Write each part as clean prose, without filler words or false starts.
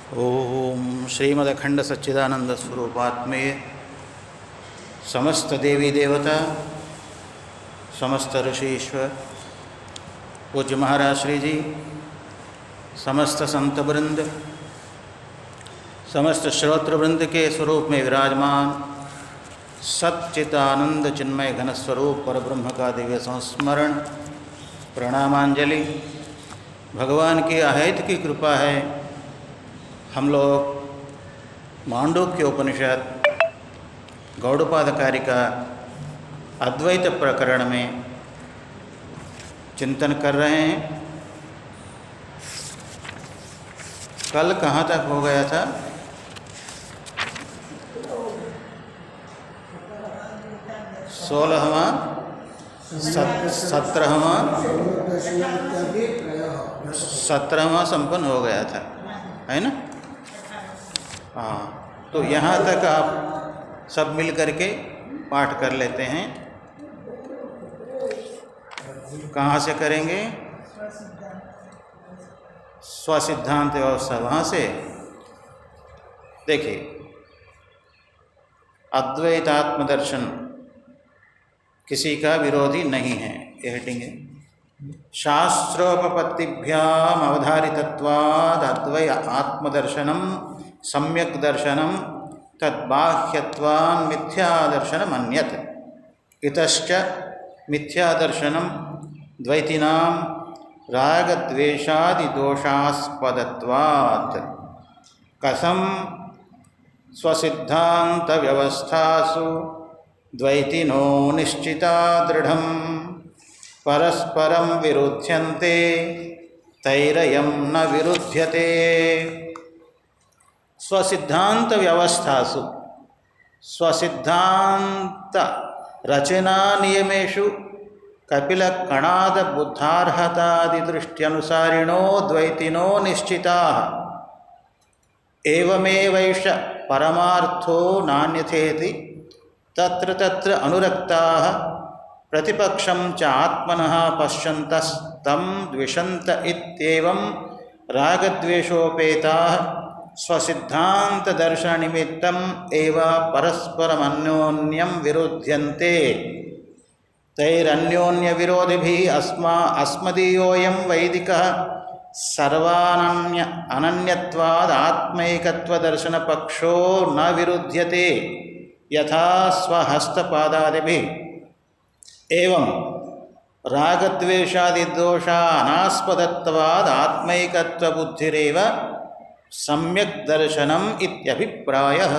ओम श्रीमदखंड सच्चिदानंद स्वरूपात्मेय समस्त देवी देवता समस्त ऋषीश्वर पूज्य महाराज श्री जी, समस्त संत वृंद, समस्त श्रोत्र वृंद के स्वरूप में विराजमान सच्चिदानंद चिन्मय घन स्वरूप पर ब्रह्म का दिव्य संस्मरण, प्रणामांजलि। भगवान की अहेत की कृपा है, हम लोग मांडूक्य उपनिषद गौड़पाद कारिका अद्वैत प्रकरण में चिंतन कर रहे हैं। कल कहाँ तक हो गया था? 16वां 17वां संपन्न हो गया था, है ना? हाँ, तो यहाँ तक आप सब मिल करके पाठ कर लेते हैं। कहाँ से करेंगे? स्वसिद्धांत व्यवस्था, वहाँ से। देखिए, अद्वैतात्म दर्शन किसी का विरोधी नहीं है, ये हेडिंग है। शास्त्रोपपत्तिभ्याम अवधारितत्वाद अद्वैत आत्मदर्शनम सम्यक दर्शनम तद्बाह्यत्वान् मिथ्यादर्शनम अन्यत् इतश्च मिथ्यादर्शनम द्वैतिनां रागद्वेषादि दोषास्पदत्वात् कसम स्वसिद्धांत व्यवस्थासु द्वैतिनो निश्चिता दृढ़ं परस्परं विरुध्यन्ते तैरयं न विरुध्यते। स्वसिद्धांत व्यवस्थासु, स्वसिद्धांत रचना नियमेषु कपिल कणाद बुद्धार्हतादि दृष्ट्यनुसारिणो द्वैतिनो निश्चिताः एवमेवैष परमार्थो नान्यथेति तत्र तत्र अनुरक्ताः प्रतिपक्षं च आत्मनः पश्यन्तस्तं द्विषन्त इत्येवं रागद्वेषोपेताः स्वसिद्धांत दर्शन निमित्तम एव परस्परमन्योन्यं विरुध्यन्ते तैरन्योन्य विरोधिभिः अस्मदीयोऽयं वैदिकः सर्वानन्य अनन्यत्वाद् आत्मैकत्व दर्शन पक्षो न विरुध्यते यथा स्वहस्तपादादिभिः एवं रागद्वेषादि दोषा अनास्पदत्वाद् आत्मैकत्व बुद्धिरेव सम्यक दर्शनम इत्यभिप्रायः।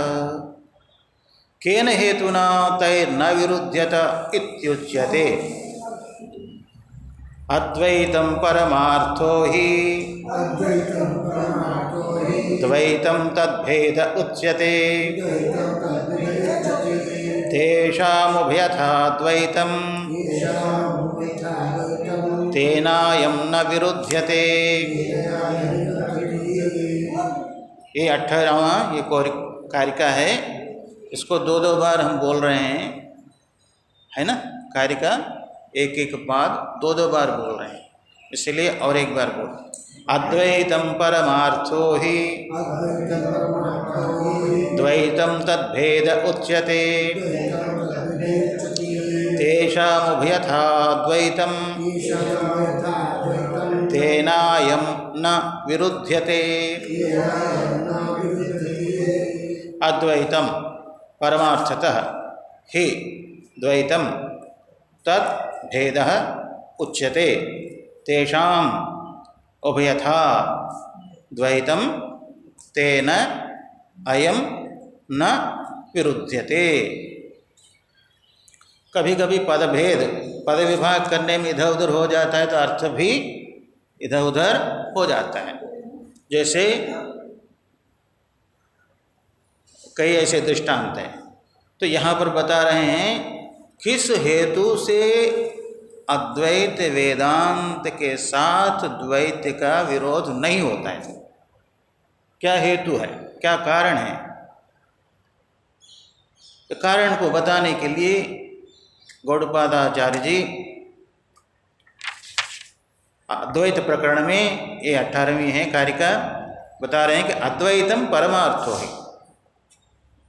केन हेतुना तैर्न विरुध्यत इत्युच्यते। अद्वैतं परमार्थो हि द्वैतं तद्भेद उच्यते तेषामुभयथा द्वैतं तेनायं न विरुध्यते। ये 18वां ये कारिका है, इसको दो बार हम बोल रहे हैं, है ना? कारिका एक एक बाद दो बार बोल रहे हैं, इसलिए और एक बार बोल। अद्वैतं परमार्थो हि द्वैतं तद्भेद उच्यते तेषामुभयथा द्वैतं तेनायं न विरुध्यते। अद्वैतं परमार्थतः हि द्वैतं तत् भेदः उच्यते तेषाम् उभयथा द्वैतं तेन अयं न विरुध्यते। कभी कभी पदभेद पद विभाग करने में इधर उधर हो जाता है तो अर्थ भी इधर उधर हो जाता है। जैसे कई ऐसे दृष्टांत हैं, तो यहाँ पर बता रहे हैं किस हेतु से अद्वैत वेदांत के साथ द्वैत का विरोध नहीं होता है। क्या हेतु है, क्या कारण है? तो कारण को बताने के लिए गौड़पादाचार्य जी अद्वैत प्रकरण में ये 18वीं है कारिका, बता रहे हैं कि अद्वैतम परमार्थो है।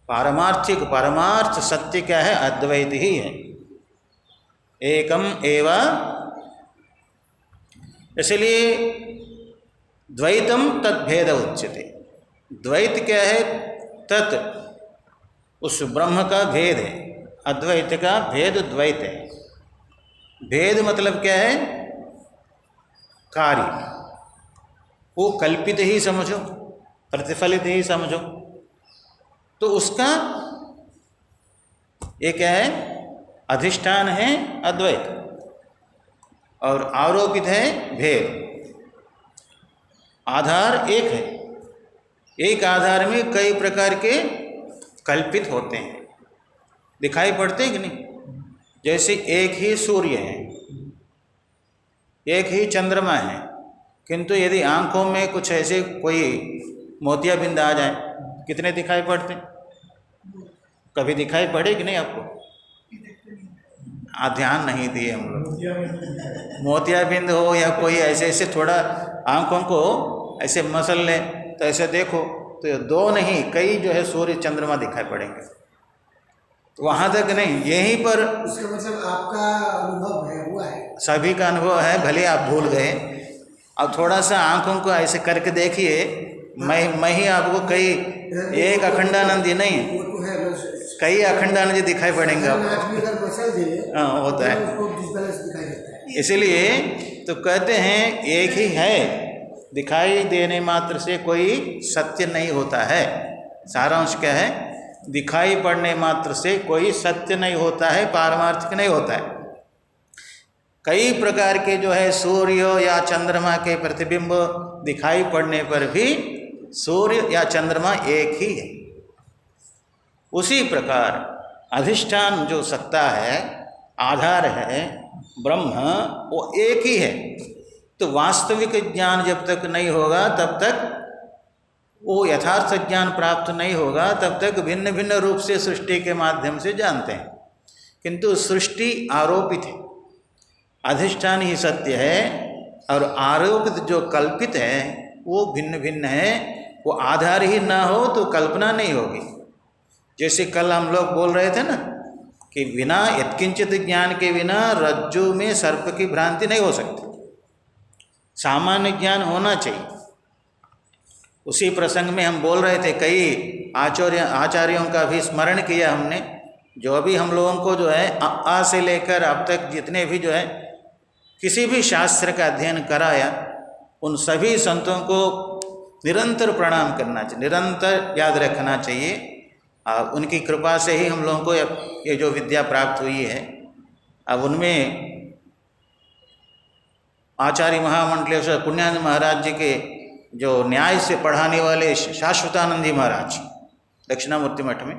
पारमार्थिक परमार्थ सत्य क्या है? अद्वैत ही है, एकम एव। इसलिए द्वैतम तद्भेद उच्यते। द्वैत क्या है? तत् उस ब्रह्म का भेद है, अद्वैत का भेद द्वैत है। भेद मतलब क्या है? कार्य, वो कल्पित ही समझो, प्रतिफलित ही समझो, तो उसका ये क्या है? अधिष्ठान है अद्वैत और आरोपित है भेद। आधार एक है, एक आधार में कई प्रकार के कल्पित होते हैं, दिखाई पड़ते हैं कि नहीं? जैसे एक ही सूर्य है, एक ही चंद्रमा है, किंतु यदि आंखों में कुछ ऐसे कोई मोतियाबिंद आ जाए, कितने दिखाई पड़ते हैं? कभी दिखाई पड़े कि नहीं आपको? ध्यान नहीं दिए हम लोग। मोतियाबिंद हो या कोई ऐसे ऐसे थोड़ा आंखों को ऐसे मसल ले तो ऐसे देखो तो दो नहीं कई जो है सूर्य चंद्रमा दिखाई पड़ेंगे। तो वहाँ तक नहीं, यहीं पर इसका मतलब आपका अनुभव है, हुआ है, सभी का अनुभव है, भले आप भूल गए। अब थोड़ा सा आंखों को ऐसे करके देखिए, मैं ही आपको कई एक अखंडानंद जी नहीं, कई अखंडानंद जी दिखाई पड़ेंगे आपको। हाँ होता है। इसलिए तो कहते हैं एक ही है, दिखाई देने मात्र से कोई सत्य नहीं होता है। सारांश क्या है? दिखाई पड़ने मात्र से कोई सत्य नहीं होता है, पारमार्थिक नहीं होता है। कई प्रकार के जो है सूर्य या चंद्रमा के प्रतिबिंब दिखाई पड़ने पर भी सूर्य या चंद्रमा एक ही है। उसी प्रकार अधिष्ठान जो सत्ता है, आधार है ब्रह्म, वो एक ही है। तो वास्तविक ज्ञान जब तक नहीं होगा तब तक वो यथार्थ ज्ञान प्राप्त नहीं होगा, तब तक भिन्न भिन्न रूप से सृष्टि के माध्यम से जानते हैं, किंतु सृष्टि आरोपित है, अधिष्ठान ही सत्य है और आरोपित जो कल्पित है वो भिन्न भिन्न है। वो आधार ही ना हो तो कल्पना नहीं होगी। जैसे कल हम लोग बोल रहे थे ना कि बिना यत्किंचित ज्ञान के बिना रज्जु में सर्प की भ्रांति नहीं हो सकती, सामान्य ज्ञान होना चाहिए। उसी प्रसंग में हम बोल रहे थे, कई आचार्यों का भी स्मरण किया हमने, जो अभी हम लोगों को जो है आ से लेकर अब तक जितने भी जो है किसी भी शास्त्र का अध्ययन कराया, उन सभी संतों को निरंतर प्रणाम करना चाहिए, निरंतर याद रखना चाहिए। उनकी कृपा से ही हम लोगों को ये जो विद्या प्राप्त हुई है। अब उनमें आचार्य महामंडलेश्वर पुण्यानंद महाराज जी के जो न्याय से पढ़ाने वाले शाश्वतानंद जी महाराज दक्षिणामूर्ति मठ में,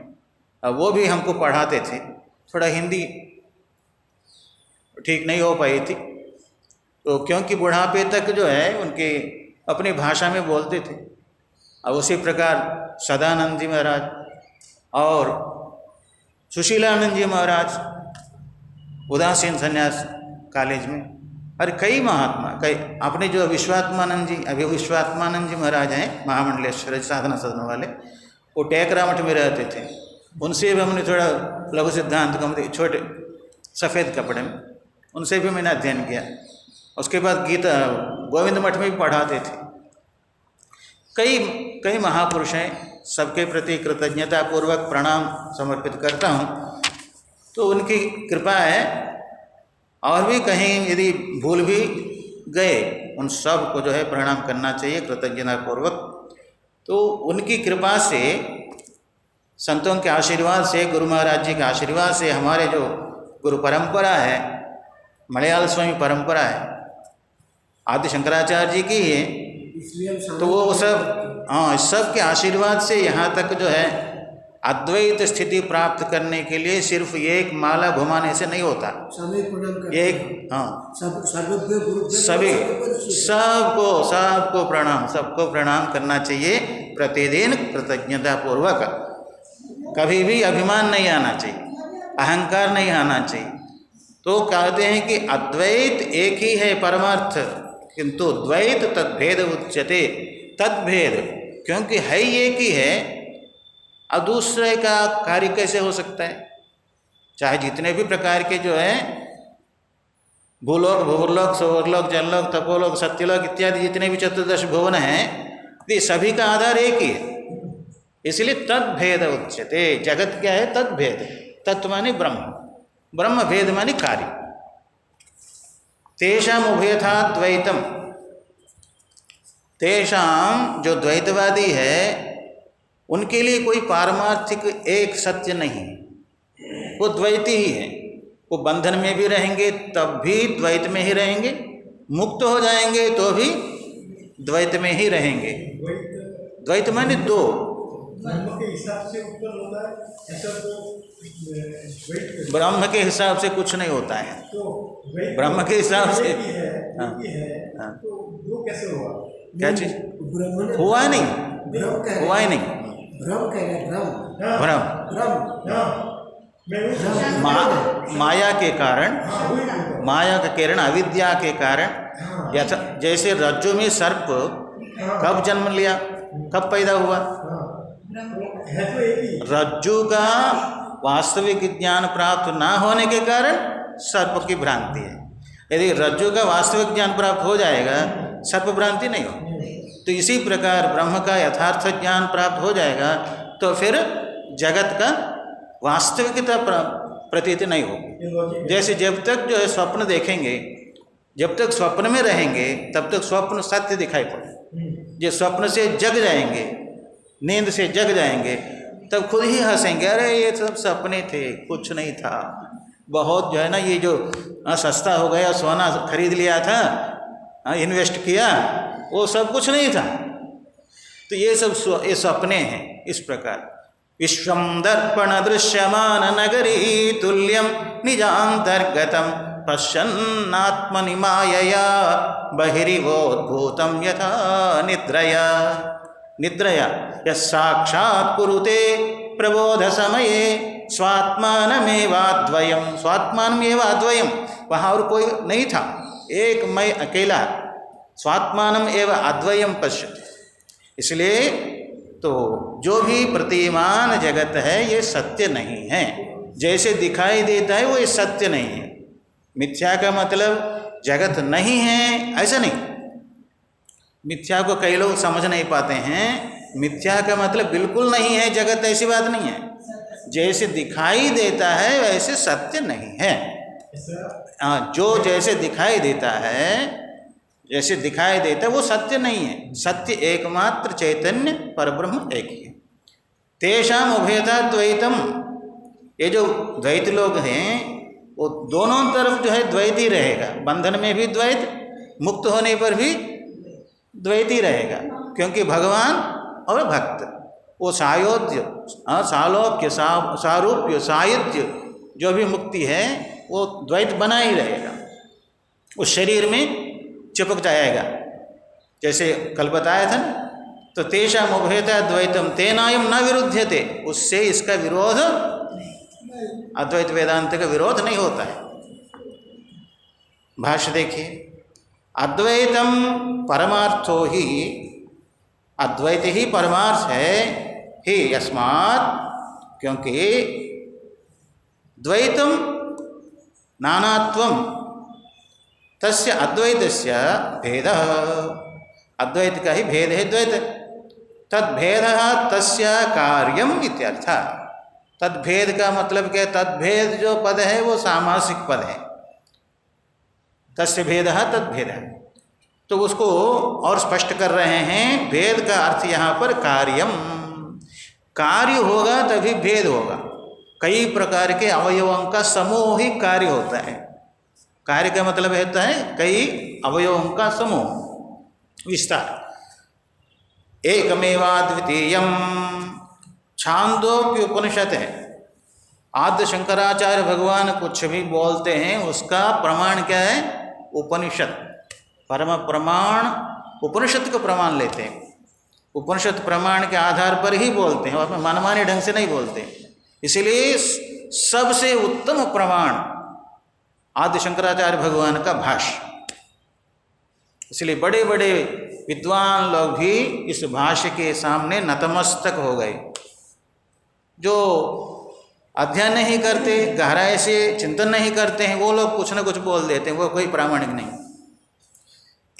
वो भी हमको पढ़ाते थे। थोड़ा हिंदी ठीक नहीं हो पाई थी, तो क्योंकि बुढ़ापे तक जो है उनकी अपनी भाषा में बोलते थे। अब उसी प्रकार सदानंद जी महाराज और सुशीलानंद जी महाराज उदासीन संन्यास कॉलेज में, और कई महात्मा, कई अपने जो विश्वात्मानंद जी, अभी विश्वात्मानंद जी महाराज हैं महामंडलेश्वर साधना सदन वाले, वो टेकरा मठ में रहते थे। उनसे भी हमने थोड़ा लघु सिद्धांत का छोटे सफ़ेद कपड़े में, उनसे भी मैंने अध्ययन किया। उसके बाद गीता गोविंद मठ में भी पढ़ाते थे। कई महापुरुष हैं, सबके प्रति कृतज्ञता पूर्वक प्रणाम समर्पित करता हूँ। तो उनकी कृपा है, और भी कहीं यदि भूल भी गए उन सब को जो है प्रणाम करना चाहिए कृतज्ञता पूर्वक। तो उनकी कृपा से, संतों के आशीर्वाद से, गुरु महाराज जी के आशीर्वाद से, हमारे जो गुरु परंपरा है, मलयाल स्वामी परंपरा है, आदि शंकराचार्य जी की है, तो वो सब के आशीर्वाद से यहाँ तक जो है अद्वैत स्थिति प्राप्त करने के लिए सिर्फ एक माला घुमाने से नहीं होता। एक सभी सबको प्रणाम करना चाहिए प्रतिदिन कृतज्ञता पूर्वक। कभी भी अभिमान नहीं आना चाहिए, अहंकार नहीं आना चाहिए। तो कहते हैं कि अद्वैत एक ही है परमार्थ, किंतु द्वैत तद्भेद उच्यते। तद्भेद क्योंकि है एक ही है, अब दूसरे का कार्य कैसे हो सकता है? चाहे जितने भी प्रकार के जो है भूलोक, भूवर्लोक, सुवर्लोक, जनलोक, तपोलोक, सत्यलोक इत्यादि जितने भी चतुर्दश भुवन हैं, ये सभी का आधार एक ही है। इसलिए तद्भेद उच्यते। जगत क्या है? तद्भेद। तत्व माने ब्रह्म, ब्रह्म भेद माने कार्य। तेषाम उभयथा द्वैतम, तेषाम जो द्वैतवादी है उनके लिए कोई पारमार्थिक एक सत्य नहीं, वो द्वैती ही है। वो बंधन में भी रहेंगे तब भी द्वैत में ही रहेंगे, मुक्त हो जाएंगे तो भी द्वैत में ही रहेंगे। द्वैत माने दो। ब्रह्म के हिसाब से ऊपर होता है ऐसा तो द्वैत, ब्रह्म के हिसाब से कुछ नहीं होता है। तो ब्रह्म के हिसाब से हाँ, तो वो कैसे हुआ? क्या चीज ब्रह्म हुआ? नहीं ब्रह्म कह हुआ ही नहीं। ब्रह्म कह रहे, ब्रह्म भ्रम ब्रह्म माया के कारण, माया का किरण अविद्या के कारण, यथा जैसे रज्जु में सर्प कब जन्म लिया, कब पैदा हुआ? रज्जु का वास्तविक ज्ञान प्राप्त ना होने के कारण सर्प की भ्रांति है। यदि रज्जु का वास्तविक ज्ञान प्राप्त हो जाएगा, सर्प भ्रांति नहीं हो। तो इसी प्रकार ब्रह्म का यथार्थ ज्ञान प्राप्त हो जाएगा तो फिर जगत का वास्तविकता प्रतीत नहीं होगी। जैसे जब तक जो है स्वप्न देखेंगे, जब तक स्वप्न में रहेंगे तब तक स्वप्न सत्य दिखाई पड़े। जो स्वप्न से जग जाएंगे, नींद से जग जाएंगे, तब खुद ही हंसेंगे, अरे ये सब सपने थे, कुछ नहीं था। बहुत जो है ना ये जो सस्ता हो गया, सोना खरीद लिया था, इन्वेस्ट किया, वो सब कुछ नहीं था। तो ये सब ये सपने हैं। इस प्रकार विश्वं दर्पण दृश्यमान नगरी तुल्यं निजान्तर्गतं पश्यन्नात्मनि मायया बहिरिवोद्भूतं यथा निद्रया। निद्रया यः साक्षात् कुरुते प्रबोध समये स्वात्मानमेवाद्वयं। स्वात्मानमेवाद्वयं, वहाँ और कोई नहीं था, एक मैं अकेला। स्वात्मानम एव अद्वयं पश्यति। इसलिए तो जो भी प्रतिमान जगत है ये सत्य नहीं है। जैसे दिखाई देता है वो ये सत्य नहीं है। मिथ्या का मतलब जगत नहीं है ऐसा नहीं। मिथ्या को कई लोग समझ नहीं पाते हैं। मिथ्या का मतलब बिल्कुल नहीं है जगत, ऐसी बात नहीं है। जैसे दिखाई देता है वैसे सत्य नहीं है। हाँ, जो जैसे दिखाई देता है, जैसे दिखाई देता है वो सत्य नहीं है। सत्य एकमात्र चैतन्य परब्रह्म एक ही है। तेषाम उभयथा द्वैतम, ये जो द्वैत लोग हैं वो दोनों तरफ जो है द्वैत ही रहेगा। बंधन में भी द्वैत, मुक्त होने पर भी द्वैत ही रहेगा। क्योंकि भगवान और भक्त वो सायोज्य, सालोक्य, सारूप्य, सायुज्य जो भी मुक्ति है वो द्वैत बना ही रहेगा। उस शरीर में चिपक जाएगा। जैसे कल बताया था ना, तो तेषाम उभयथा द्वैतम तेनायम न विरुध्यते, उससे इसका विरोध, अद्वैत वेदांत का विरोध नहीं होता है। भाष्य देखिए, अद्वैतम परमार्थो ही, अद्वैत ही परमार्थ है ही यस्मात्, क्योंकि द्वैतम नानात्वम तस्य अद्वैतस्य भेदः, अद्वैत का ही भेद है द्वैत। तद्भेदः तस्य कार्यम इत्यर्थः। तद्भेद का मतलब क्या? तद्भेद जो पद है वो सामासिक पद है। तस्य भेदः तद्भेदः, तो उसको और स्पष्ट कर रहे हैं। भेद का अर्थ यहाँ पर कार्यम, कार्य होगा तभी भेद होगा। कई प्रकार के अवयवों का समूह ही कार्य होता है। कार्य का मतलब होता है कई अवयवों का समूह, विस्तार। एकमेवाद्वितीयम, छांदोग्य उपनिषद है। आद्य शंकराचार्य भगवान कुछ भी बोलते हैं उसका प्रमाण क्या है? उपनिषद। परम प्रमाण उपनिषद को प्रमाण लेते हैं। उपनिषद प्रमाण के आधार पर ही बोलते हैं और मनमाने ढंग से नहीं बोलते। इसलिए सबसे उत्तम प्रमाण आदि शंकराचार्य भगवान का भाष्य, इसलिए बड़े बड़े विद्वान लोग भी इस भाष्य के सामने नतमस्तक हो गए। जो अध्ययन नहीं करते, गहराई से चिंतन नहीं करते हैं, वो लोग कुछ न कुछ बोल देते हैं, वो कोई प्रामाणिक नहीं।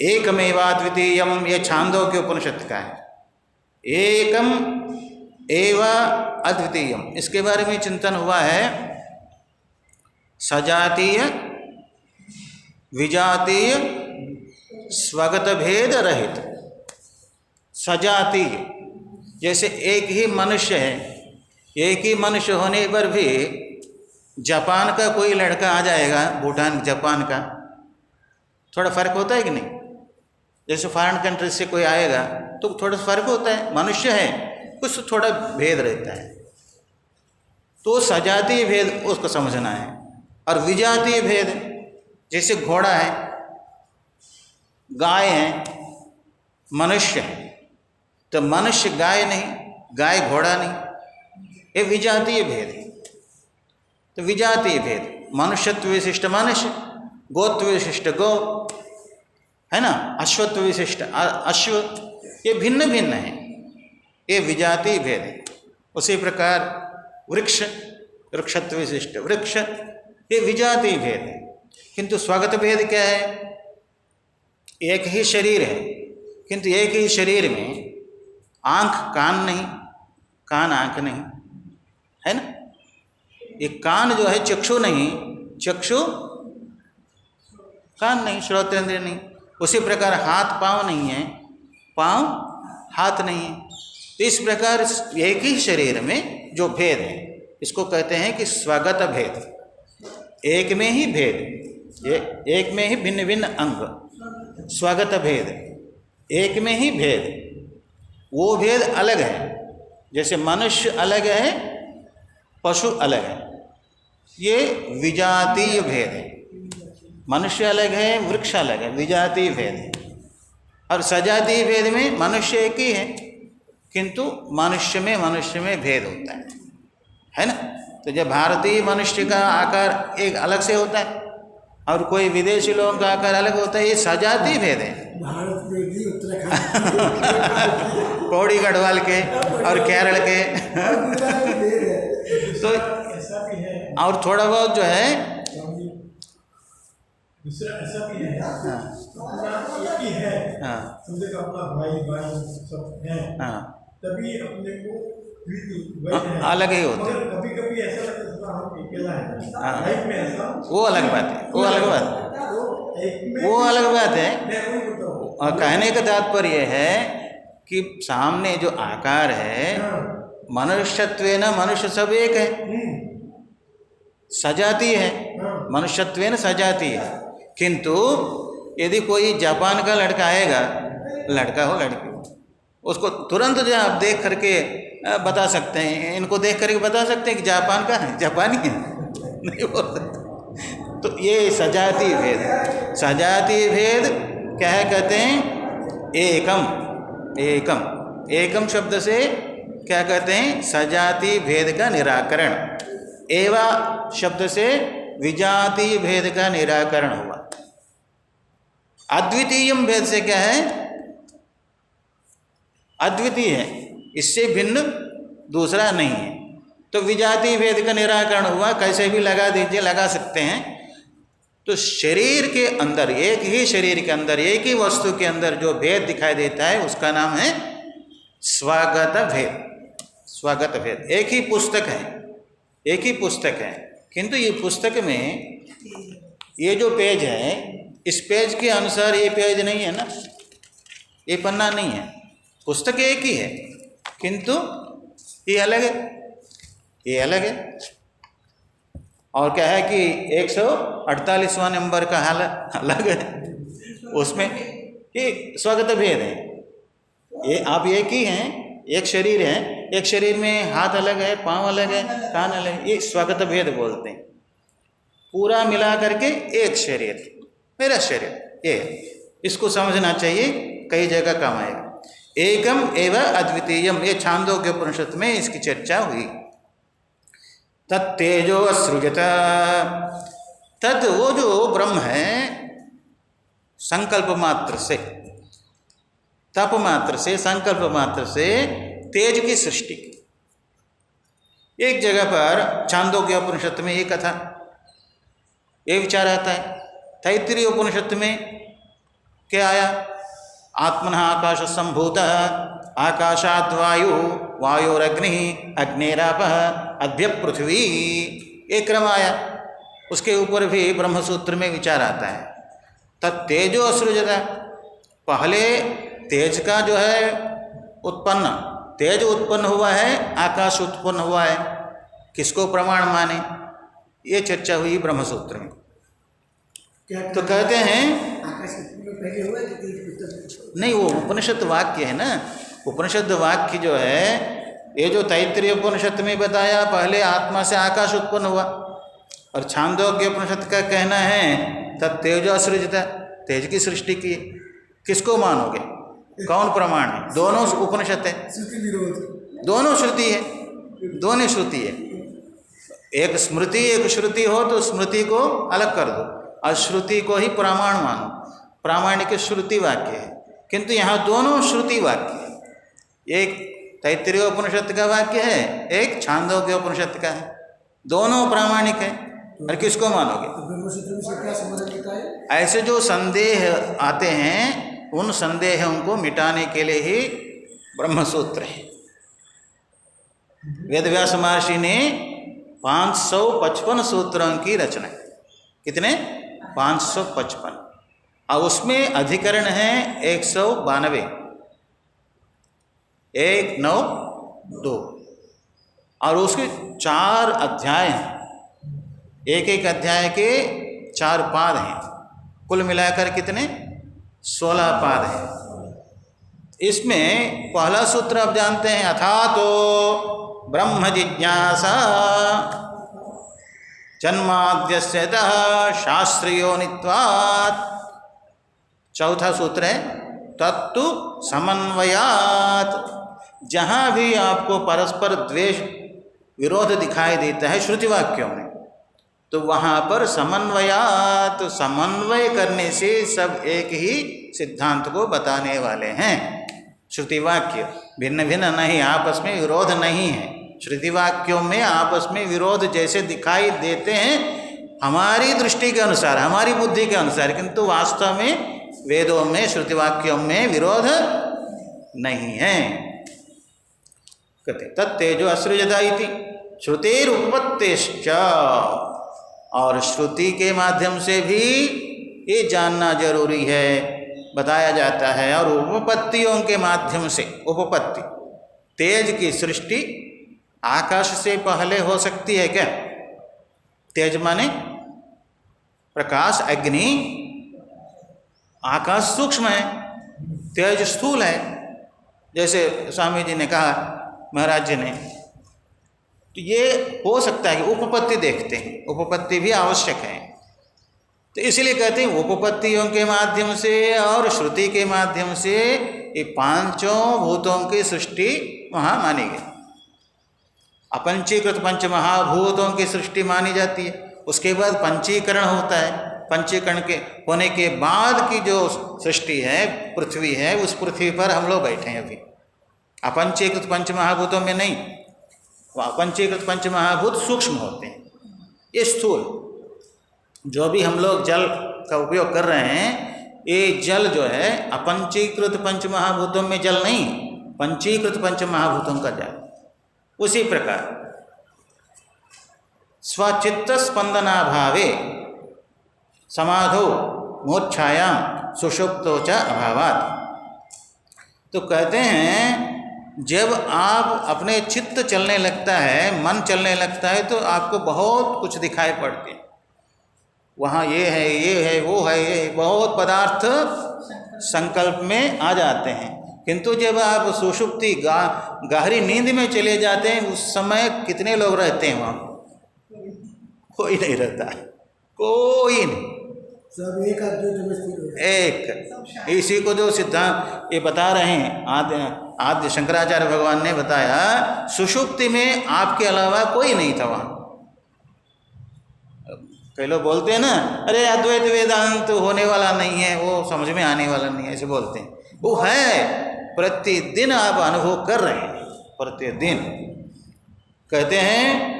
एकमेवाद्वितीयम, ये छांदोग्य उपनिषद का है। एकम एव अद्वितीयम, इसके बारे में चिंतन हुआ है। सजातीय विजातीय स्वगत भेद रहित। सजातीय, जैसे एक ही मनुष्य है, एक ही मनुष्य होने पर भी जापान का कोई लड़का आ जाएगा, भूटान जापान का, थोड़ा फर्क होता है कि नहीं? जैसे फॉरेन कंट्री से कोई आएगा तो थोड़ा फर्क होता है, मनुष्य है, कुछ थोड़ा भेद रहता है। तो सजातीय भेद उसको समझना है। और विजातीय भेद, जैसे घोड़ा है, गाय है, मनुष्य है, तो मनुष्य गाय नहीं, गाय घोड़ा नहीं, ये विजातीय भेद है। तो विजातीय भेद, मनुष्यत्व विशिष्ट मनुष्य, गोत्व विशिष्ट गो, है ना, अश्वत्व विशिष्ट अश्व, ये भिन्न भिन्न है, ये विजातीय भेद है। उसी प्रकार वृक्ष, वृक्षत्व विशिष्ट वृक्ष, ये विजातीय भेद है। किंतु स्वगत भेद क्या है? एक ही शरीर है, किंतु एक ही शरीर में आँख कान नहीं, कान आँख नहीं, है ना। ये कान जो है चक्षु नहीं, चक्षु कान नहीं, श्रोतेंद्रिय नहीं। उसी प्रकार हाथ पाँव नहीं है, पाँव हाथ नहीं है। तो इस प्रकार एक ही शरीर में जो भेद है, इसको कहते हैं कि स्वगत भेद। एक में ही भेद, एक में ही भिन्न भिन्न अंग, स्वगत भेद, एक में ही भेद। वो भेद अलग है, जैसे मनुष्य अलग है, पशु अलग है, ये विजातीय भेद है। मनुष्य अलग है, वृक्ष अलग है, विजातीय भेद है। और सजातीय भेद में मनुष्य एक ही है, किंतु मनुष्य में भेद होता है ना। तो जब भारतीय मनुष्य का आकार एक अलग से होता है और कोई विदेशी लोगों का आकार अलग होता है, ये सजातीय भेद है। भारत में भी उत्तराखंड पौड़ी गढ़वाल के और केरल के तो ऐसा भी है। और थोड़ा बहुत जो है दूसरा ऐसा भी है, अपना एक ही है, समझे का अपना भाई सब है, तभी अपने को अलग ही होते हैं। कभी कभी ऐसा लगता है हम अकेला है, लाइफ में ऐसा, वो अलग बात है, वो अलग बात है, वो अलग बात है। और कहने का तात्पर्य है कि सामने जो आकार है, मनुष्यत्वेन मनुष्य सब एक है, सजातीय है, मनुष्यत्वेन सजातीय है। किंतु यदि कोई जापान का लड़का आएगा, लड़का हो लड़की हो, उसको तुरंत जो आप देख करके बता सकते हैं, इनको देख करके बता सकते हैं कि जापान का है, जापानी है, नहीं बोल सकते। तो ये सजातीय भेद है। सजातीय भेद क्या है? कहते हैं एकम। एकम, एकम शब्द से क्या कहते हैं? सजातीय भेद का निराकरण। एवा शब्द से विजातीय भेद का निराकरण हुआ। अद्वितीयम भेद से क्या है? अद्वितीय है, इससे भिन्न दूसरा नहीं है। तो विजातीय भेद का निराकरण हुआ। कैसे भी लगा दीजिए, लगा सकते हैं। तो शरीर के अंदर, एक ही शरीर के अंदर, एक ही वस्तु के अंदर जो भेद दिखाई देता है, उसका नाम है स्वगत भेद। स्वगत भेद एक ही पुस्तक है, एक ही पुस्तक है, किंतु ये पुस्तक में ये जो पेज है, इस पेज के अनुसार ये पेज नहीं है ना, ये पन्ना नहीं है। पुस्तक एक ही है, किंतु ये अलग है, ये अलग है। और क्या है कि 148वां नंबर का हाल अलग है, उसमें ये स्वगत भेद है। ये आप एक ही हैं, एक शरीर है, एक शरीर में हाथ अलग है, पांव अलग है, कान अलग है, ये स्वगत भेद बोलते हैं। पूरा मिला करके एक शरीर, मेरा शरीर, ये इसको समझना चाहिए, कई जगह काम आएगा। एकम एवं अद्वितीयम, ये छांदोग्य उपनिषद में इसकी चर्चा हुई। तत्तेजो असृजत, तत् वो जो ब्रह्म है, संकल्प मात्र से, तप मात्र से, संकल्प मात्र से तेज की सृष्टि की। एक जगह पर छांदोग्य उपनिषद में ये कथा, ये विचार आता है। तैत्तिरीय उपनिषद में क्या आया? आत्मनः आकाश संभूत, आकाशाद् वायु, वायोरग्नि, अग्निरापः, अद्य पृथ्वी, एक क्रम आया। उसके ऊपर भी ब्रह्मसूत्र में विचार आता है। तत्तेजो असृजता, पहले तेज का जो है उत्पन्न, तेज उत्पन्न हुआ है, आकाश उत्पन्न हुआ है, किसको प्रमाण माने? ये चर्चा हुई ब्रह्मसूत्र में। तो कहते हैं आकाश पहले हुआ कि तेज पुस्तक? नहीं, वो उपनिषद वाक्य है ना। उपनिषद वाक्य जो है, ये जो तैत्तिरीय उपनिषद में बताया पहले आत्मा से आकाश उत्पन्न हुआ, और छांदोग्य उपनिषद का कहना है तत्तेजो असृजता, तेज की सृष्टि की। किसको मानोगे? कौन प्रमाण है? दोनों उपनिषद है, श्रुति विरोध, दोनों श्रुति है, दोनों श्रुति है। एक स्मृति एक श्रुति हो तो स्मृति को अलग कर दो और श्रुति को ही प्रमाण मानो। प्रामाणिक श्रुति वाक्य है, किंतु यहाँ दोनों श्रुति वाक्य है। एक तैत्तिरीय उपनिषद का वाक्य है, एक छांदोग्य उपनिषद का है, दोनों प्रामाणिक है। और किसको मानोगे? तो ब्रह्मसूत्र से क्या संबंध लिखा है? ऐसे जो संदेह आते हैं उन संदेहों को मिटाने के लिए ही ब्रह्मसूत्र है। वेदव्यास महर्षि ने 555 सूत्रों की रचना। कितने? 555। और उसमें अधिकरण है 192, 192, और उसके 4 अध्याय हैं। एक एक अध्याय के 4 पाद हैं, कुल मिलाकर कितने? 16 पाद हैं। इसमें पहला सूत्र आप जानते हैं, अथातो ब्रह्म जिज्ञासा जन्माद्यस्य शास्त्रयोनित्वात्। चौथा सूत्र है तत्तु समन्वयात्। जहाँ भी आपको परस्पर द्वेष विरोध दिखाई देता है श्रुति वाक्यों में, तो वहाँ पर समन्वयात्, समन्वय करने से सब एक ही सिद्धांत को बताने वाले हैं। श्रुति वाक्य भिन्न भिन्न नहीं, आपस में विरोध नहीं है। श्रुति वाक्यों में आपस में विरोध जैसे दिखाई देते हैं हमारी दृष्टि के अनुसार, हमारी बुद्धि के अनुसार, किंतु वास्तव में वेदों में श्रुति वाक्यों में विरोध नहीं है। कहते तत्तेजो असृजता इति श्रुतेरुपपत्तेश्च। और श्रुति के माध्यम से भी ये जानना जरूरी है, बताया जाता है। और उपपत्तियों के माध्यम से, उपपत्ति तेज की सृष्टि आकाश से पहले हो सकती है क्या? तेज माने प्रकाश, अग्नि, आकाश सूक्ष्म है, तेज स्थूल है। जैसे स्वामी जी ने कहा, महाराज जी ने, तो ये हो सकता है कि उपपत्ति देखते हैं, उपपत्ति भी आवश्यक है। तो इसलिए कहते हैं उपपत्तियों के माध्यम से और श्रुति के माध्यम से ये 5 भूतों की सृष्टि वहाँ मानी गई। अपंचीकृत 5 महाभूतों की सृष्टि मानी जाती है। उसके बाद पंचीकरण होता है, पंचीकरण के होने के बाद की जो सृष्टि है, पृथ्वी है, उस पृथ्वी पर हम लोग बैठे हैं अभी। अपंचीकृत 5 महाभूतों में नहीं, पंचीकृत 5 महाभूत सूक्ष्म होते हैं, ये स्थूल। जो भी हम लोग जल का उपयोग कर रहे हैं, ये जल जो है अपंचीकृत 5 महाभूतों में जल नहीं, पंचीकृत 5 महाभूतों का जल। उसी प्रकार स्वचित्त स्पंदनाभावे समाधो मोक्षायाम सुषुप्तो च अभावात्। तो कहते हैं जब आप अपने चित्त चलने लगता है, मन चलने लगता है, तो आपको बहुत कुछ दिखाई पड़ती है। वहाँ ये है, वो है, ये बहुत पदार्थ संकल्प में आ जाते हैं। किंतु जब आप सुषुप्ति गहरी नींद में चले जाते हैं, उस समय कितने लोग रहते हैं वहाँ? कोई नहीं रहता है, कोई नहीं, सब एक अद्वैत में स्थिर हो जाए। एक। इसी को जो सिद्धांत ये बता रहे हैं, आद्य शंकराचार्य भगवान ने बताया, सुषुप्ति में आपके अलावा कोई नहीं था वहाँ। कई लोग बोलते हैं ना, अरे अद्वैत वेदांत होने वाला नहीं है, वो समझ में आने वाला नहीं है, ऐसे बोलते हैं। वो है, प्रतिदिन आप अनुभव कर रहे हैं, प्रतिदिन। कहते हैं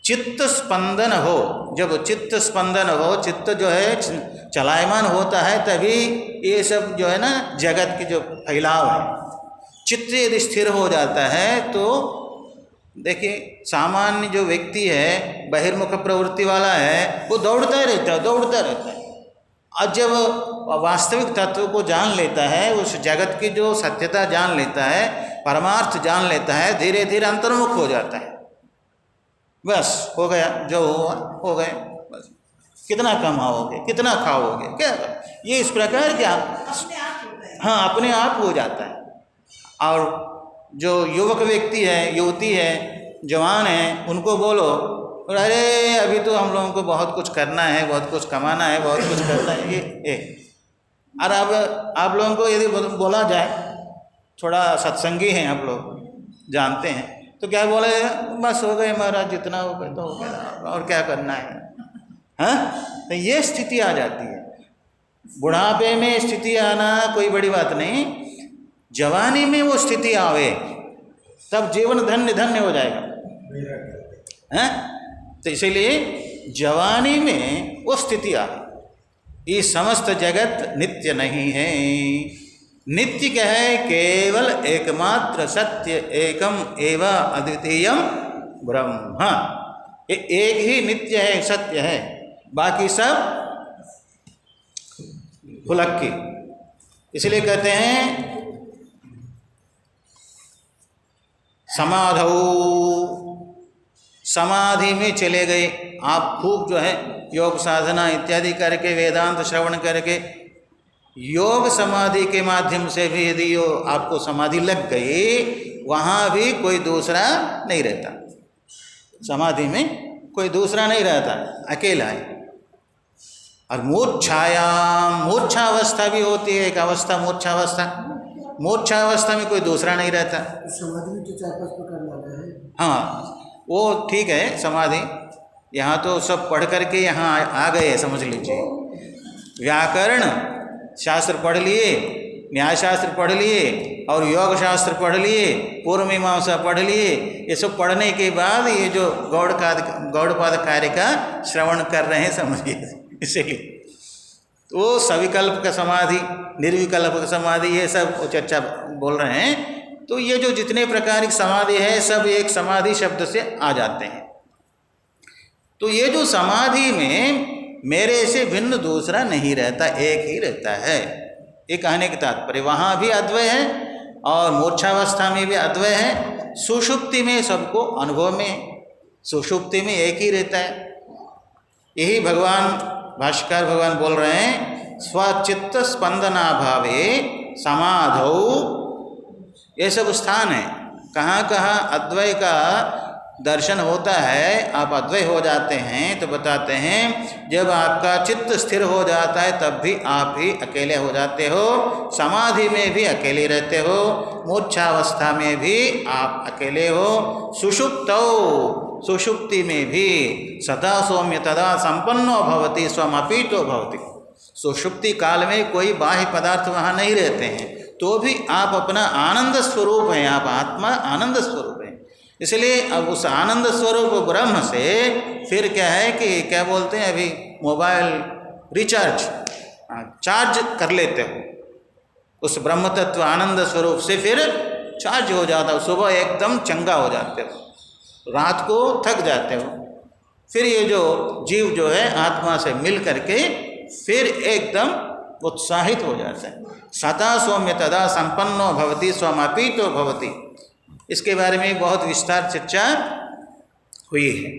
चित्त स्पंदन हो, जब चित्त स्पंदन हो, चित्त जो है चलायमान होता है, तभी ये सब जो है ना जगत की जो फैलाव है, चित्त यदि स्थिर हो जाता है तो देखिए सामान्य जो व्यक्ति है, बहिर्मुख प्रवृत्ति वाला है, वो दौड़ता रहता है। और जब वास्तविक तत्व को जान लेता है, उस जगत की जो सत्यता जान लेता है, परमार्थ जान लेता है, धीरे धीरे अंतर्मुख हो जाता है। बस हो गया, जो हुआ हो गए, बस कितना कमाओगे, कितना खाओगे, क्या ये इस प्रकार क्या, हाँ अपने आप हो जाता है। और जो युवक व्यक्ति है, युवती है, जवान है, उनको बोलो अरे अभी तो हम लोगों को बहुत कुछ करना है, बहुत कुछ कमाना है, बहुत कुछ करना है, ये और अब आप लोगों को यदि बोला जाए, थोड़ा सत्संगी हैं आप लोग, जानते हैं, तो क्या बोले, बस हो गए महाराज, जितना हो गया तो हो गया, और क्या करना है, हाँ। तो ये स्थिति आ जाती है। बुढ़ापे में स्थिति आना कोई बड़ी बात नहीं, जवानी में वो स्थिति आवे तब जीवन धन्य धन्य हो जाएगा, हैं। तो इसीलिए जवानी में वो स्थिति आवे। ये समस्त जगत नित्य नहीं है। नित्य क्या है, केवल एकमात्र सत्य एकम एव अद्वितीयम ब्रह्म। ये एक ही नित्य है, सत्य है, बाकी सब भुलक्की। इसलिए कहते हैं समाधौ, समाधि में चले गए आप, खूब जो है योग साधना इत्यादि करके, वेदांत श्रवण करके, योग समाधि के माध्यम से भी यदि आपको समाधि लग गई, वहाँ भी कोई दूसरा नहीं रहता, समाधि में कोई दूसरा नहीं रहता, अकेला है। और मूर्छायाम, मूर्छावस्था भी होती है एक अवस्था, मूर्छावस्था, मूर्छावस्था में कोई दूसरा नहीं रहता। समाधि में तो 4-5 प्रकार वाला है। हाँ वो ठीक है समाधि, यहाँ तो सब पढ़ करके यहाँ आ गए, समझ लीजिए। व्याकरण शास्त्र पढ़ लिए, न्याय शास्त्र पढ़ लिए, और योग शास्त्र पढ़ लिए, पूर्व मीमांसा पढ़ लिए। ये सब पढ़ने के बाद ये जो गौड़पाद कार्य का श्रवण कर रहे हैं, समझिए। इसीलिए तो सविकल्प का समाधि, निर्विकल्प का समाधि, ये सब चर्चा बोल रहे हैं। तो ये जो जितने प्रकार की समाधि है, सब एक समाधि शब्द से आ जाते हैं। तो ये जो समाधि में मेरे से भिन्न दूसरा नहीं रहता, एक ही रहता है, ये कहने के तात्पर्य। वहाँ भी अद्वय है और मूर्छावस्था में भी अद्वय है, सुषुप्ति में सबको अनुभव में, सुषुप्ति में एक ही रहता है। यही भगवान भाष्यकार भगवान बोल रहे हैं, स्वचित्त स्पंदनाभावे समाधौ। ये सब स्थान है, कहाँ कहाँ अद्वय का दर्शन होता है, आप अद्वय हो जाते हैं। तो बताते हैं जब आपका चित्त स्थिर हो जाता है, तब भी आप ही अकेले हो जाते हो, समाधि में भी अकेले रहते हो, मूर्छावस्था में भी आप अकेले हो, सुषुप्तौ, सुषुप्ति में भी सदा सौम्य तदा संपन्नो भवति स्वमपीतो भवति। सुषुप्ति काल में कोई बाह्य पदार्थ वहाँ नहीं रहते हैं, तो भी आप अपना आनंद स्वरूप हैं, आप आत्मा आनंद स्वरूप हैं। इसलिए अब उस आनंद स्वरूप ब्रह्म से फिर क्या है कि क्या बोलते हैं, अभी मोबाइल रिचार्ज चार्ज कर लेते हो, उस ब्रह्म तत्व आनंद स्वरूप से फिर चार्ज हो जाता हो, सुबह एकदम चंगा हो जाते हो, रात को थक जाते हो, फिर ये जो जीव जो है आत्मा से मिल करके फिर एकदम उत्साहित हो जाता है। सदा सौम्य तदा संपन्नो भवति स्वमपीतो भवति। इसके बारे में बहुत विस्तार चर्चा हुई है।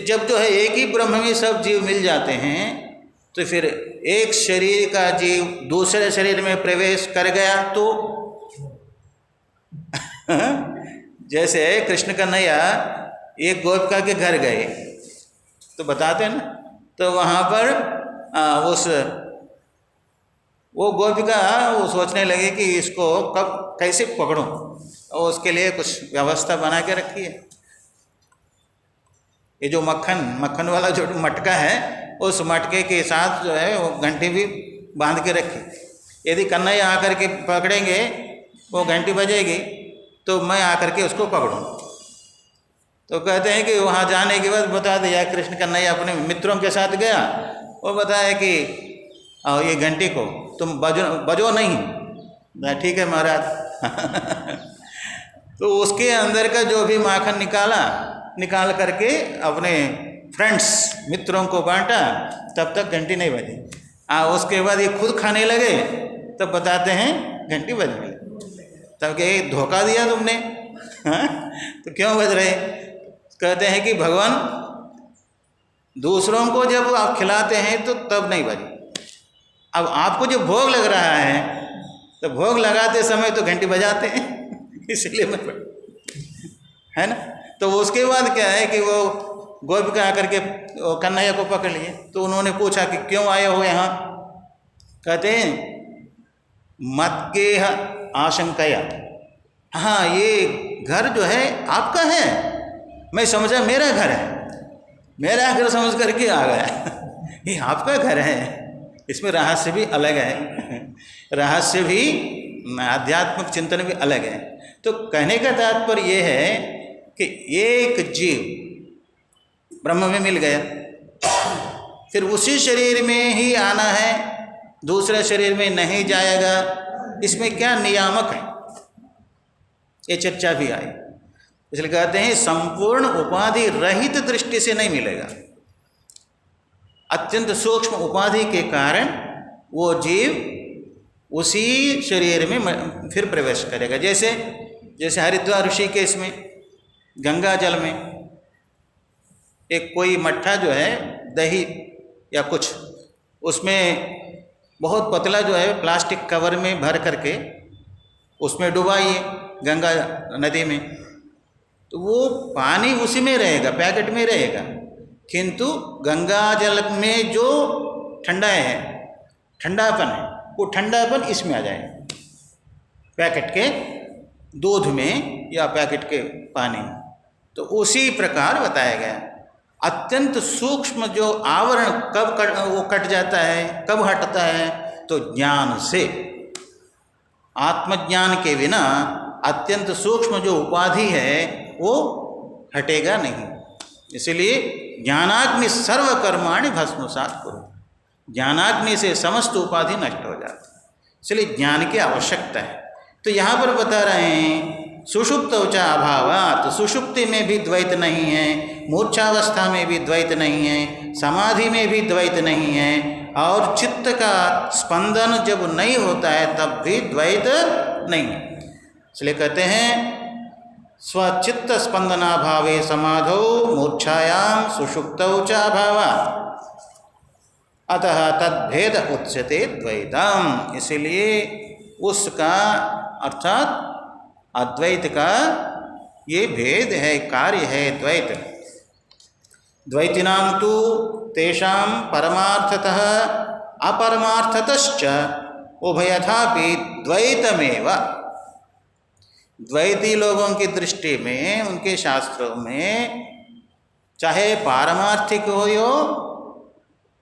जब जो है एक ही ब्रह्म में सब जीव मिल जाते हैं, तो फिर एक शरीर का जीव दूसरे शरीर में प्रवेश कर गया तो जैसे कृष्ण कन्हैया एक गोपिका के घर गए, तो बताते हैं ना, तो वहाँ पर वो गोपिका वो सोचने लगे कि इसको कब कैसे पकड़ूं, और उसके लिए कुछ व्यवस्था बना के रखी है। ये जो मक्खन वाला जो मटका है, उस मटके के साथ जो है वो घंटी भी बांध के रखी। यदि कन्हैया आकर के पकड़ेंगे, वो घंटी बजेगी तो मैं आकर के उसको पकड़ूँ। तो कहते हैं कि वहाँ जाने के बाद बता दिया, कृष्ण कन्हैया अपने मित्रों के साथ गया, वो बताया कि ये घंटी को तुम बजो नहीं। ठीक है महाराज। तो उसके अंदर का जो भी माखन निकाल करके अपने फ्रेंड्स मित्रों को बांटा, तब तक घंटी नहीं बजी। उसके बाद ये खुद खाने लगे, तब बताते हैं घंटी बज गई। तब क्या धोखा दिया तुमने? तो क्यों बज रहे? कहते हैं कि भगवान दूसरों को जब आप खिलाते हैं तो तब नहीं बजी, अब आपको जो भोग लग रहा है तो भोग लगाते समय तो घंटी बजाते हैं, इसलिए मैं है ना। तो उसके बाद क्या है कि वो गोपिका आकर के कन्हैया को पकड़ लिए। तो उन्होंने पूछा कि क्यों आए हो यहाँ? कहते हैं मत के आशंकया, हाँ ये घर जो है आपका है, मैं समझा मेरा घर है, मेरा घर समझ करके आ गया। ये आपका घर है, इसमें रहस्य भी अलग है, रहस्य भी आध्यात्मिक चिंतन भी अलग है। तो कहने का तात्पर्य ये है कि एक जीव ब्रह्म में मिल गया, फिर उसी शरीर में ही आना है, दूसरे शरीर में नहीं जाएगा, इसमें क्या नियामक है, ये चर्चा भी आई। इसलिए कहते हैं संपूर्ण उपाधि रहित दृष्टि से नहीं मिलेगा, अत्यंत सूक्ष्म उपाधि के कारण वो जीव उसी शरीर में फिर प्रवेश करेगा। जैसे हरिद्वार ऋषिकेश में गंगा जल में एक कोई मट्ठा जो है दही या कुछ, उसमें बहुत पतला जो है प्लास्टिक कवर में भर करके उसमें डुबाइए गंगा नदी में, तो वो पानी उसी में रहेगा, पैकेट में रहेगा, किंतु गंगा जल में जो ठंडापन है वो ठंडापन इसमें आ जाएगा, पैकेट के दूध में या पैकेट के पानी में। तो उसी प्रकार बताया गया अत्यंत सूक्ष्म जो आवरण कब वो कट जाता है, कब हटता है, तो ज्ञान से। आत्मज्ञान के बिना अत्यंत सूक्ष्म जो उपाधि है वो हटेगा नहीं। इसलिए ज्ञानाग्नि सर्व कर्माणि भस्मसात् कुरु, ज्ञानाग्नि से समस्त उपाधि नष्ट हो जाती है, इसलिए ज्ञान की आवश्यकता है। तो यहाँ पर बता रहे हैं सुषुप्तौचा अभावात्, सुषुप्ति में भी द्वैत नहीं है, मूर्छावस्था में भी द्वैत नहीं है, समाधि में भी द्वैत नहीं है, और चित्त का स्पंदन जब नहीं होता है तब भी द्वैत नहीं है। इसलिए कहते हैं स्वचित्त स्पंदनाभावे समाधौ मूर्छायां सुषुप्तौ च अभावात् अतः तद्भेद उच्यते द्वैतम। इसलिए उसका अर्थात अद्वैत का ये भेद है, कार्य है द्वैत। द्वैतिनां तु तेषां परमार्थतः अपरमार्थतश्च उभयथापि द्वैतमेव। द्वैती लोगों की दृष्टि में, उनके शास्त्रों में, चाहे पारमार्थिक हो या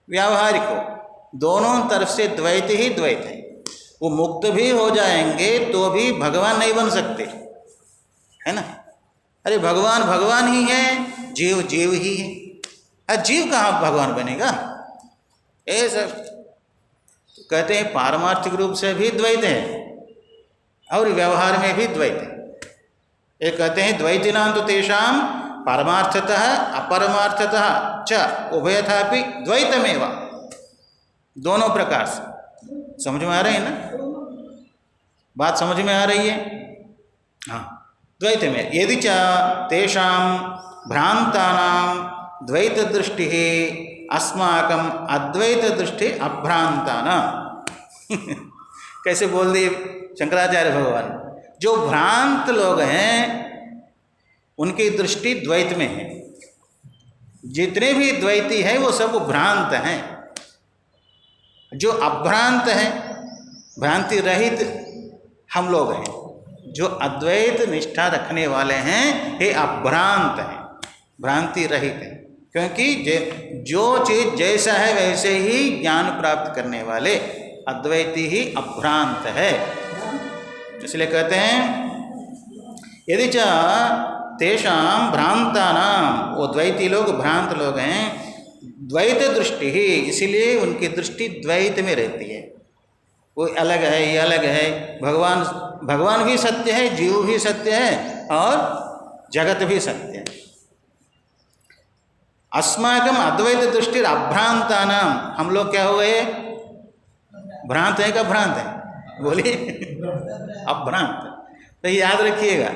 व्यावहारिक हो, दोनों तरफ से द्वैत ही द्वैत है। वो मुक्त भी हो जाएंगे तो भी भगवान नहीं बन सकते, है ना। अरे भगवान भगवान ही है, जीव जीव ही है, अरे जीव कहाँ भगवान बनेगा? ये सब कहते हैं पारमार्थिक रूप से भी द्वैत है और व्यवहार में भी द्वैत है। ये कहते हैं द्वैतिनां तु तेषां परमार्थतः अपरमार्थतः च उभयथापि द्वैतमेव। दोनों प्रकार से समझ में आ रही है ना, बात समझ में आ रही है? हाँ, द्वैत में यदि च तेषां भ्रांतानां द्वैत दृष्टि अस्माकं अद्वैत दृष्टि अभ्रांतानां। कैसे बोल दिए शंकराचार्य भगवान, जो भ्रांत लोग हैं उनकी दृष्टि द्वैत में है, जितने भी द्वैती हैं वो सब भ्रांत हैं। जो अभ्रांत हैं, भ्रांति रहित हम लोग हैं, जो अद्वैत निष्ठा रखने वाले हैं ये अभ्रांत हैं, भ्रांति रहित हैं। क्योंकि जो चीज जैसा है वैसे ही ज्ञान प्राप्त करने वाले अद्वैती ही अभ्रांत है। इसलिए कहते हैं यदि च तेषां भ्रांतानाम, वो द्वैती लोग भ्रांत लोग हैं, द्वैत दृष्टि ही, इसीलिए उनकी दृष्टि द्वैत में रहती है। वो अलग है, ये अलग है, भगवान भी सत्य है, जीव भी सत्य है और जगत भी सत्य है। अस्माकम अद्वैत दृष्टि अभ्रांतानाम, हम लोग क्या हुए, भ्रांत है का भ्रांत है, बोलिए अभ्रांत। तो याद रखिएगा,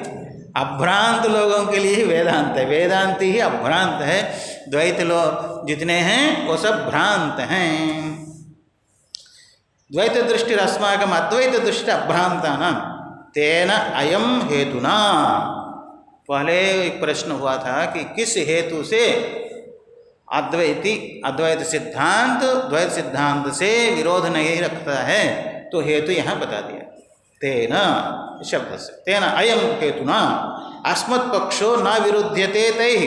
अभ्रांत लोगों के लिए ही वेदांत है, वेदांती ही अभ्रांत है। द्वैत लोग जितने हैं वो सब भ्रांत हैं। द्वैत दृष्टि अस्माकम अद्वैत दृष्टि अभ्रांतानां तेन अयम हेतुना। पहले एक प्रश्न हुआ था कि किस हेतु से अद्वैत सिद्धांत द्वैत सिद्धांत से विरोध नहीं रखता है, तो हेतु यहाँ बता दिया। तेन शब्द से, तेन अयम हेतुना अस्मत् पक्षो न विरुध्यते तैः।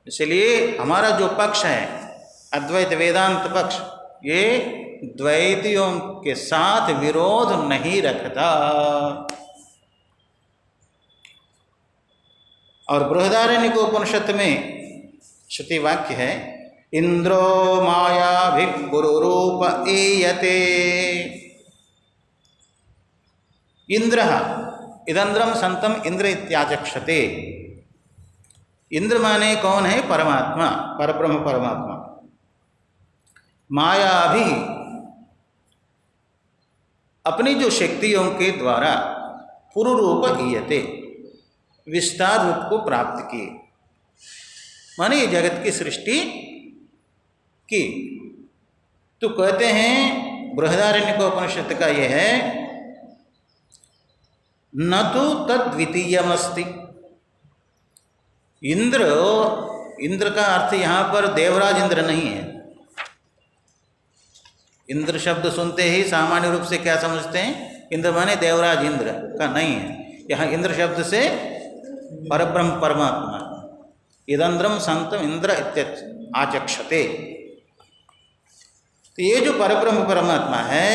इसलिए हमारा जो पक्ष है अद्वैत वेदांत पक्ष, ये द्वैतियों के साथ विरोध नहीं रखता। और बृहदारण्यक उपनिषद में श्रुति वाक्य है, इंद्रो मायाभिर्गुरुरूप ईयते। इंद्र इदंद्रम संतम इंद्र इत्याचक्षते। इंद्र माने कौन है, परमात्मा, परब्रह्म परमात्मा। माया भी अपनी जो शक्तियों के द्वारा पुरुरूप ईयते, विस्तार रूप को प्राप्त किए, माने ये जगत की सृष्टि की। तो कहते हैं बृहदारण्यकोपनिषद का यह है, न तो तद्वितीयमस्ति। इंद्र का अर्थ यहाँ पर देवराज इंद्र नहीं है। इंद्र शब्द सुनते ही सामान्य रूप से क्या समझते हैं, इंद्र माने देवराज इंद्र का नहीं है। यहाँ इंद्र शब्द से परब्रह्म परमात्मा, इदंद्रम संतम इंद्र आचक्षते। तो ये जो परब्रह्म परमात्मा है,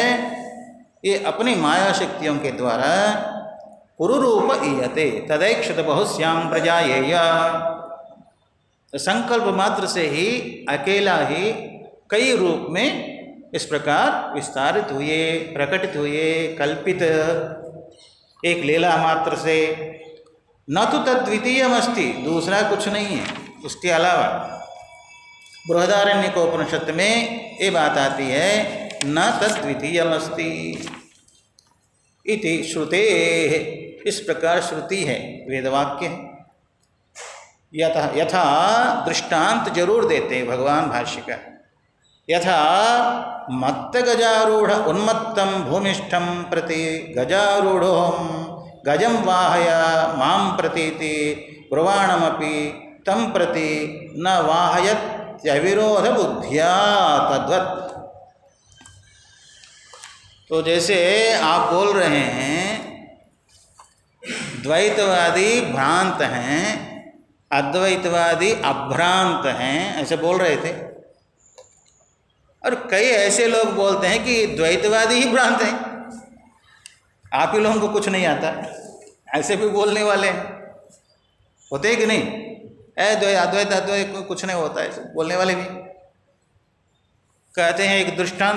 ये अपनी माया शक्तियों के द्वारा पुरुरूप ईयते तदैक्षत बहुश्याम प्रजायेय। संकल्प मात्र से ही अकेला ही कई रूप में इस प्रकार विस्तारित हुए, प्रकटित हुए, कल्पित एक लीला मात्र से। न तो तद्वितीयमस्ति, दूसरा कुछ नहीं है उसके अलावा। बृहदारण्यकोपनिषद में ये बात आती है, न तद्वितीयमस्ति इति श्रुते। इस प्रकार श्रुति है, वेदवाक्य है। यथा दृष्टांत जरूर देते हैं भगवान भाष्यकार। यथा मत्त गजारूढ़ उन्मत्तम भूमिष्ठम प्रति गजारूढ़ोम गजम वाहय माम प्रतीति ब्रुवाणमपि तम प्रति न वाहयत्यविरोध बुद्धिया तद्वत्। तो जैसे आप बोल रहे हैं द्वैतवादी भ्रांत हैं, अद्वैतवादी अभ्रांत हैं, ऐसे बोल रहे थे। और कई ऐसे लोग बोलते हैं कि द्वैतवादी ही भ्रांत हैं, आप ही लोगों को कुछ नहीं आता, ऐसे भी बोलने वाले हैं, होते हैं कि नहीं? अद्वैत अद्वैत कुछ नहीं होता, ऐसे बोलने वाले भी कहते हैं। एक दृष्टांत